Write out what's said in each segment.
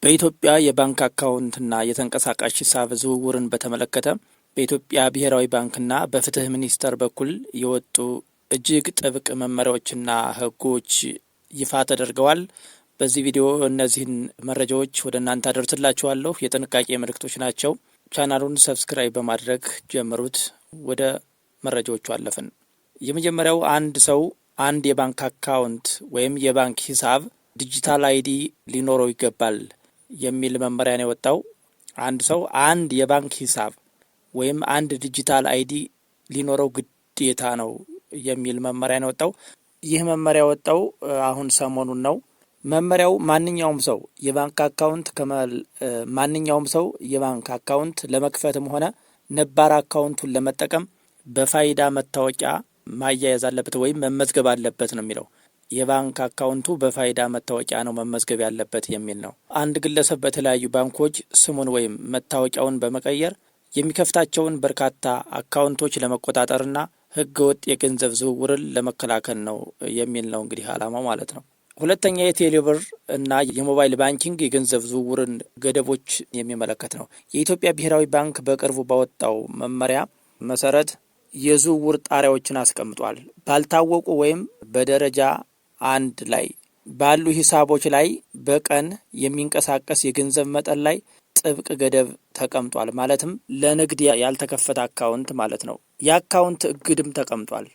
በኢትዮጵያ የባንክ አካውንትና የተንቀሳቃሽ ሂሳብ ዝውውርን በተመለከተ በኢትዮጵያ ብሔራዊ ባንክና በፍትህ ሚኒስቴር በኩል የወጡ እጅግ ጥብቅ መመሪያዎችና ሕጎች ይፋ ተደርገዋል። በዚህ ቪዲዮ እነዚህን መረጃዎች ወደ እናንተ አደርስላችኋለሁ። የጥንቃቄ መልእክቶች ናቸው። ቻናሉን ሰብስክራይብ በማድረግ ጀምሩት። ወደ መረጃዎቹ አለፍን። የመጀመሪያው አንድ ሰው አንድ የባንክ አካውንት ወይም የባንክ ሂሳብ ዲጂታል አይዲ ሊኖረው ይገባል የሚል መመሪያ ነው የወጣው። አንድ ሰው አንድ የባንክ ሂሳብ ወይም አንድ ዲጂታል አይዲ ሊኖረው ግዴታ ነው የሚል መመሪያ ነው የወጣው። ይህ መመሪያ የወጣው አሁን ሰሞኑን ነው። መመሪያው ማንኛውም ሰው የባንክ አካውንት ለመክፈትም ሆነ ነባር አካውንቱን ለመጠቀም በፋይዳ መታወቂያ ማያያዝ አለበት ወይም መመዝገብ አለበት ነው የሚለው። የባንክ አካውንቱ በፋይዳ መታወቂያ ነው መመዝገብ ያለበት የሚል ነው። አንድ ግለሰብ በተለያዩ ባንኮች ስሙን ወይም መታወቂያውን በመቀየር የሚከፍታቸውን በርካታ አካውንቶች ለመቆጣጠርና ሕገወጥ የገንዘብ ዝውውርን ለመከላከል ነው የሚል ነው እንግዲህ ዓላማው ማለት ነው። ሁለተኛ የቴሌብር እና የሞባይል ባንኪንግ የገንዘብ ዝውውርን ገደቦች የሚመለከት ነው። የኢትዮጵያ ብሔራዊ ባንክ በቅርቡ ባወጣው መመሪያ መሰረት የዝውውር ጣሪያዎችን አስቀምጧል። ባልታወቁ ወይም በደረጃ አንድ ላይ ባሉ ሂሳቦች ላይ በቀን የሚንቀሳቀስ የገንዘብ መጠን ላይ ጥብቅ ገደብ ተቀምጧል። ማለትም ለንግድ ያልተከፈተ አካውንት ማለት ነው። የአካውንት እግድም ተቀምጧል።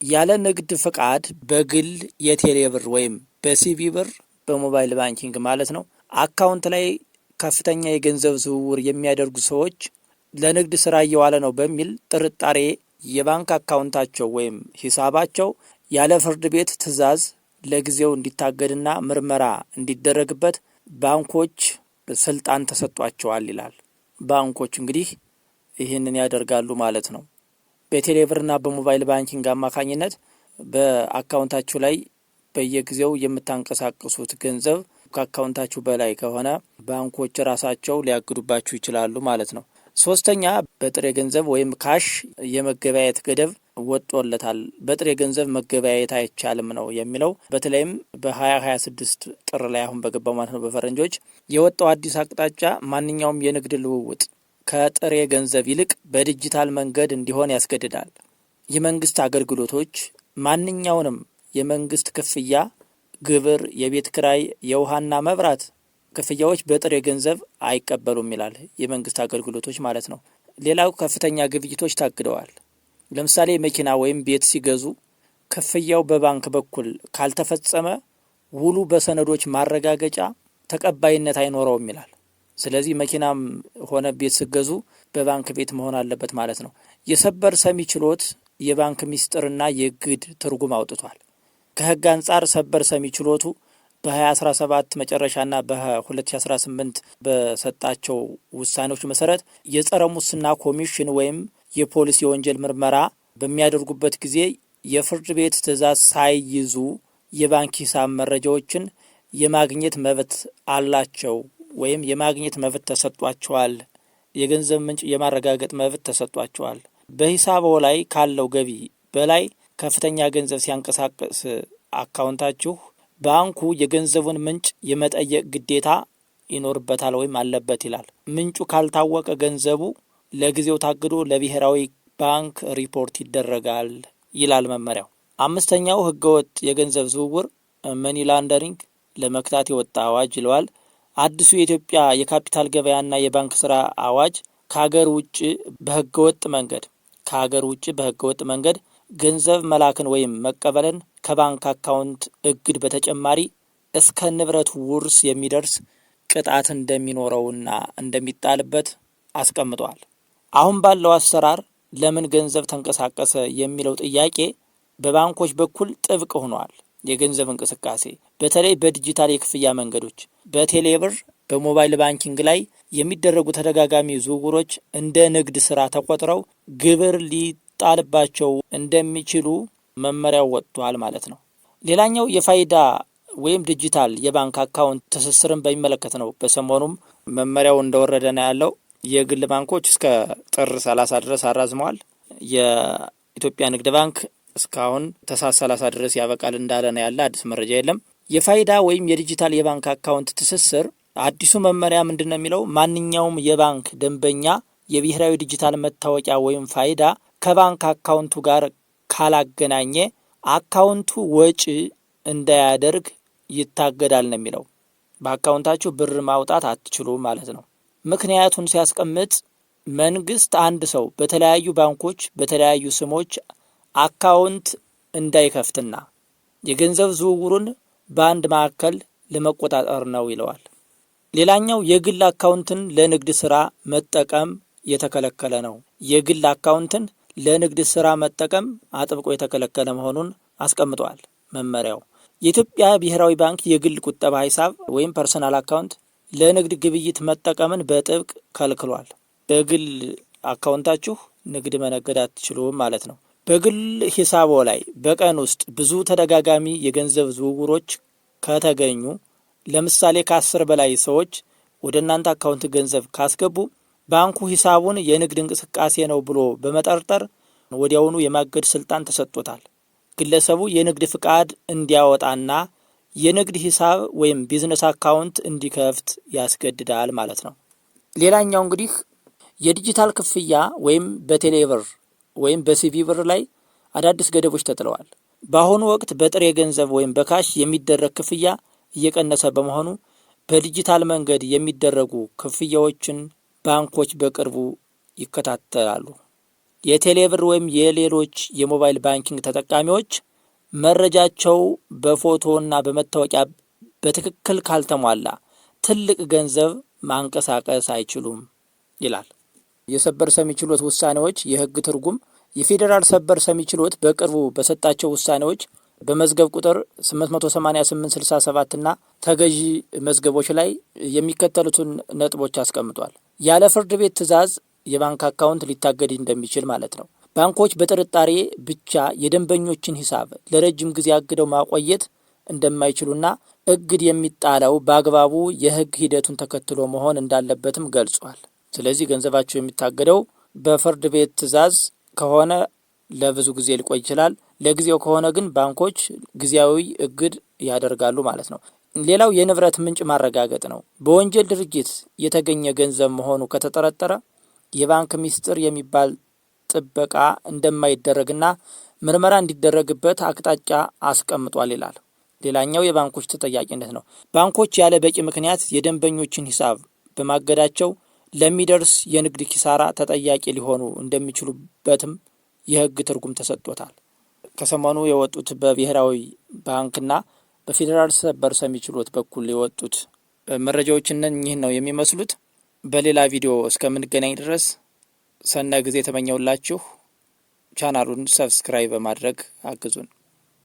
ያለ ንግድ ፍቃድ በግል የቴሌብር ወይም በሲቢ ብር በሞባይል ባንኪንግ ማለት ነው አካውንት ላይ ከፍተኛ የገንዘብ ዝውውር የሚያደርጉ ሰዎች ለንግድ ስራ እየዋለ ነው በሚል ጥርጣሬ የባንክ አካውንታቸው ወይም ሂሳባቸው ያለ ፍርድ ቤት ትዕዛዝ ለጊዜው እንዲታገድና ምርመራ እንዲደረግበት ባንኮች ስልጣን ተሰጧቸዋል ይላል። ባንኮች እንግዲህ ይህንን ያደርጋሉ ማለት ነው። በቴሌብርና በሞባይል ባንኪንግ አማካኝነት በአካውንታችሁ ላይ በየጊዜው የምታንቀሳቅሱት ገንዘብ ከአካውንታችሁ በላይ ከሆነ ባንኮች ራሳቸው ሊያግዱባችሁ ይችላሉ ማለት ነው። ሶስተኛ በጥሬ ገንዘብ ወይም ካሽ የመገበያየት ገደብ ወጥቶለታል። በጥሬ ገንዘብ መገበያየት አይቻልም ነው የሚለው። በተለይም በ2026 ጥር ላይ አሁን በገባው ማለት ነው በፈረንጆች የወጣው አዲስ አቅጣጫ ማንኛውም የንግድ ልውውጥ ከጥሬ ገንዘብ ይልቅ በዲጂታል መንገድ እንዲሆን ያስገድዳል። የመንግስት አገልግሎቶች ማንኛውንም የመንግስት ክፍያ፣ ግብር፣ የቤት ክራይ፣ የውሃና መብራት ክፍያዎች በጥሬ ገንዘብ አይቀበሉም ይላል። የመንግስት አገልግሎቶች ማለት ነው። ሌላው ከፍተኛ ግብይቶች ታግደዋል። ለምሳሌ መኪና ወይም ቤት ሲገዙ ክፍያው በባንክ በኩል ካልተፈጸመ ውሉ በሰነዶች ማረጋገጫ ተቀባይነት አይኖረውም ይላል። ስለዚህ መኪናም ሆነ ቤት ሲገዙ በባንክ ቤት መሆን አለበት ማለት ነው። የሰበር ሰሚ ችሎት የባንክ ሚስጥርና የእግድ ትርጉም አውጥቷል። ከህግ አንጻር ሰበር ሰሚ ችሎቱ በ2017 መጨረሻና በ2018 በሰጣቸው ውሳኔዎች መሰረት የጸረ ሙስና ኮሚሽን ወይም የፖሊስ የወንጀል ምርመራ በሚያደርጉበት ጊዜ የፍርድ ቤት ትዕዛዝ ሳይይዙ የባንክ ሂሳብ መረጃዎችን የማግኘት መብት አላቸው ወይም የማግኘት መብት ተሰጧቸዋል። የገንዘብ ምንጭ የማረጋገጥ መብት ተሰጧቸዋል። በሂሳቦ ላይ ካለው ገቢ በላይ ከፍተኛ ገንዘብ ሲያንቀሳቅስ አካውንታችሁ ባንኩ የገንዘቡን ምንጭ የመጠየቅ ግዴታ ይኖርበታል ወይም አለበት ይላል። ምንጩ ካልታወቀ ገንዘቡ ለጊዜው ታግዶ ለብሔራዊ ባንክ ሪፖርት ይደረጋል ይላል መመሪያው። አምስተኛው ህገወጥ የገንዘብ ዝውውር መኒ ላንደሪንግ ለመክታት የወጣ አዋጅ ይለዋል። አዲሱ የኢትዮጵያ የካፒታል ገበያና የባንክ ስራ አዋጅ ከሀገር ውጭ በህገወጥ መንገድ ገንዘብ መላክን ወይም መቀበልን ከባንክ አካውንት እግድ በተጨማሪ እስከ ንብረት ውርስ የሚደርስ ቅጣት እንደሚኖረውና እንደሚጣልበት አስቀምጧል። አሁን ባለው አሰራር ለምን ገንዘብ ተንቀሳቀሰ የሚለው ጥያቄ በባንኮች በኩል ጥብቅ ሆኗል። የገንዘብ እንቅስቃሴ በተለይ በዲጂታል የክፍያ መንገዶች በቴሌብር በሞባይል ባንኪንግ ላይ የሚደረጉ ተደጋጋሚ ዝውውሮች እንደ ንግድ ስራ ተቆጥረው ግብር ሊጣልባቸው እንደሚችሉ መመሪያው ወጥቷል ማለት ነው። ሌላኛው የፋይዳ ወይም ዲጂታል የባንክ አካውንት ትስስርን በሚመለከት ነው። በሰሞኑም መመሪያው እንደወረደ ነው ያለው። የግል ባንኮች እስከ ጥር 30 ድረስ አራዝመዋል። የኢትዮጵያ ንግድ ባንክ እስካሁን ታህሳስ 30 ድረስ ያበቃል እንዳለ ነው ያለ። አዲስ መረጃ የለም። የፋይዳ ወይም የዲጂታል የባንክ አካውንት ትስስር አዲሱ መመሪያ ምንድነው የሚለው? ማንኛውም የባንክ ደንበኛ የብሔራዊ ዲጂታል መታወቂያ ወይም ፋይዳ ከባንክ አካውንቱ ጋር ካላገናኘ አካውንቱ ወጪ እንዳያደርግ ይታገዳል ነው የሚለው። በአካውንታችሁ ብር ማውጣት አትችሉም ማለት ነው። ምክንያቱን ሲያስቀምጥ መንግስት አንድ ሰው በተለያዩ ባንኮች በተለያዩ ስሞች አካውንት እንዳይከፍትና የገንዘብ ዝውውሩን በአንድ ማዕከል ለመቆጣጠር ነው ይለዋል። ሌላኛው የግል አካውንትን ለንግድ ስራ መጠቀም የተከለከለ ነው። የግል አካውንትን ለንግድ ስራ መጠቀም አጥብቆ የተከለከለ መሆኑን አስቀምጧል መመሪያው። የኢትዮጵያ ብሔራዊ ባንክ የግል ቁጠባ ሂሳብ ወይም ፐርሰናል አካውንት ለንግድ ግብይት መጠቀምን በጥብቅ ከልክሏል። በግል አካውንታችሁ ንግድ መነገድ አትችሉም ማለት ነው። በግል ሂሳቦ ላይ በቀን ውስጥ ብዙ ተደጋጋሚ የገንዘብ ዝውውሮች ከተገኙ፣ ለምሳሌ ከ10 በላይ ሰዎች ወደ እናንተ አካውንት ገንዘብ ካስገቡ ባንኩ ሂሳቡን የንግድ እንቅስቃሴ ነው ብሎ በመጠርጠር ወዲያውኑ የማገድ ስልጣን ተሰጥቶታል። ግለሰቡ የንግድ ፍቃድ እንዲያወጣና የንግድ ሂሳብ ወይም ቢዝነስ አካውንት እንዲከፍት ያስገድዳል ማለት ነው። ሌላኛው እንግዲህ የዲጂታል ክፍያ ወይም በቴሌብር ወይም በሲቢ ብር ላይ አዳዲስ ገደቦች ተጥለዋል። በአሁኑ ወቅት በጥሬ ገንዘብ ወይም በካሽ የሚደረግ ክፍያ እየቀነሰ በመሆኑ በዲጂታል መንገድ የሚደረጉ ክፍያዎችን ባንኮች በቅርቡ ይከታተላሉ። የቴሌብር ወይም የሌሎች የሞባይል ባንኪንግ ተጠቃሚዎች መረጃቸው በፎቶና በመታወቂያ በትክክል ካልተሟላ ትልቅ ገንዘብ ማንቀሳቀስ አይችሉም ይላል። የሰበር ሰሚ ችሎት ውሳኔዎች የህግ ትርጉም። የፌዴራል ሰበር ሰሚ ችሎት በቅርቡ በሰጣቸው ውሳኔዎች በመዝገብ ቁጥር 888/67 እና ተገዢ መዝገቦች ላይ የሚከተሉትን ነጥቦች አስቀምጧል። ያለ ፍርድ ቤት ትዕዛዝ የባንክ አካውንት ሊታገድ እንደሚችል ማለት ነው። ባንኮች በጥርጣሬ ብቻ የደንበኞችን ሂሳብ ለረጅም ጊዜ አግደው ማቆየት እንደማይችሉና እግድ የሚጣለው በአግባቡ የህግ ሂደቱን ተከትሎ መሆን እንዳለበትም ገልጿል። ስለዚህ ገንዘባቸው የሚታገደው በፍርድ ቤት ትዕዛዝ ከሆነ ለብዙ ጊዜ ሊቆይ ይችላል። ለጊዜው ከሆነ ግን ባንኮች ጊዜያዊ እግድ ያደርጋሉ ማለት ነው። ሌላው የንብረት ምንጭ ማረጋገጥ ነው። በወንጀል ድርጊት የተገኘ ገንዘብ መሆኑ ከተጠረጠረ የባንክ ሚስጥር የሚባል ጥበቃ እንደማይደረግና ምርመራ እንዲደረግበት አቅጣጫ አስቀምጧል ይላል። ሌላኛው የባንኮች ተጠያቂነት ነው። ባንኮች ያለ በቂ ምክንያት የደንበኞችን ሂሳብ በማገዳቸው ለሚደርስ የንግድ ኪሳራ ተጠያቂ ሊሆኑ እንደሚችሉበትም የህግ ትርጉም ተሰጥቶታል። ከሰሞኑ የወጡት በብሔራዊ ባንክና በፌዴራል ሰበር ሰሚ ችሎት በኩል የወጡት መረጃዎች እነኚህን ነው የሚመስሉት። በሌላ ቪዲዮ እስከምንገናኝ ድረስ ሰናይ ጊዜ ተመኘውላችሁ። ቻናሉን ሰብስክራይብ በማድረግ አግዙን።